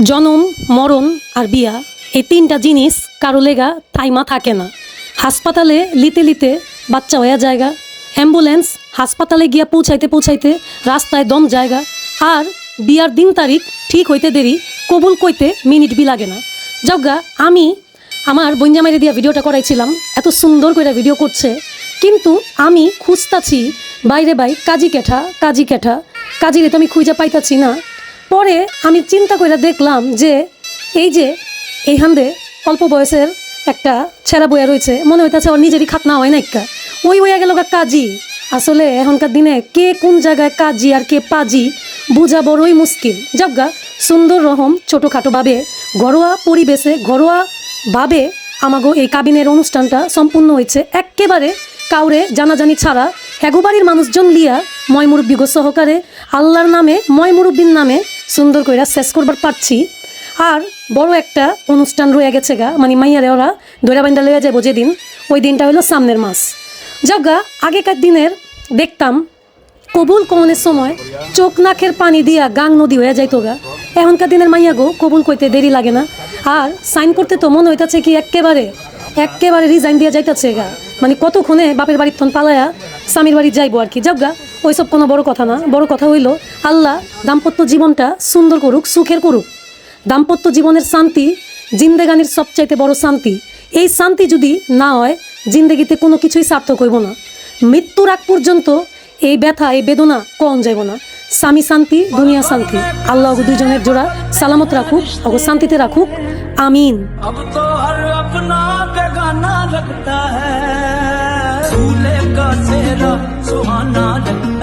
জনম মরণ আর বিয়া এই তিনটা জিনিস কারো লেগা টাইমা থাকে না। হাসপাতালে লিতে লিতে বাচ্চা হয়ে জায়গা, অ্যাম্বুলেন্স হাসপাতালে গিয়া পৌঁছাইতে রাস্তায় দম জায়গা, আর বিয়ার দিন তারিখ ঠিক হইতে দেরি, কবুল কইতে মিনিট বি লাগে না। যজ্ঞা আমি আমার বঞ্জামাইরে দিয়া ভিডিওটা করাইছিলাম, এত সুন্দর করে ভিডিও করছে, কিন্তু আমি খুঁজতাছি বাইরে কাজী কাজীরে তো আমি খুঁজে পাইতাছি না। পরে আমি চিন্তা করে দেখলাম যে এইখানে অল্প বয়সের একটা ছেঁড়া বইয়া রয়েছে, মনে হইতেছে ওর নিজেরই খাতনা হয় না একটা, ওই হইয়া গেল কাজী। আসলে এখনকার দিনে কে কোন জায়গায় কাজী আর কে পাজি বোঝা বড়ই মুশকিল। যজ্ঞা সুন্দর রকম ছোটোখাটোভাবে ঘরোয়া পরিবেশে ঘরোয়াভাবে আমাগো এই কাবিনের অনুষ্ঠানটা সম্পূর্ণ হয়েছে, একেবারে কাউরে জানাজানি ছাড়া হেগোবাড়ির মানুষজন লিয়া ময় মুরব্বীগো সহকারে আল্লাহর নামে ময় মুরব্বীর নামে সুন্দর করে শেষ করবার পারছি। আর বড় একটা অনুষ্ঠান রয়ে গেছে গা, মানে মাইয়ারে ওরা দৈরা বাইন্দা লইয়া যাবো যেদিন, ওই দিনটা হলো সামনের মাস। যজ্ঞা আগেকার দিনের দেখতাম কবুল কমনের সময় চোখ নাকের পানি দিয়া গাং নদী হয়ে যাইতো গা, এখনকার দিনের মাইয়া গো কবুল কইতে দেরি লাগে না। আর সাইন করতে তো মনে হইতাছে কি একেবারে রিজাইন দিয়া যাইতাছে গা, মানে কতক্ষণে বাপের বাড়ির থন পালায়া স্বামীর বাড়ি যাইবো আর কি। যজ্ঞা ওইসব কোনো বড় কথা না, বড় কথা হইল আল্লাহ দাম্পত্য জীবনটা সুন্দর করুক, সুখের করুক। দাম্পত্য জীবনের শান্তি জিন্দেগানির সবচাইতে বড় শান্তি। এই শান্তি যদি না হয় জিন্দেগিতে কোনো কিছুই সার্থক হইব না। মৃত্যুর আগ পর্যন্ত এই ব্যথা এই বেদনা কম যাইব না। স্বামী শান্তি দুনিয়া শান্তি। আল্লাহ দুইজনের জোড়া সালামত রাখুক, অগ শান্তিতে রাখুক, আমিন। अब तो हर अपना बेगाना लगता है, दूल्हे का चेहरा सुहाना लगता है।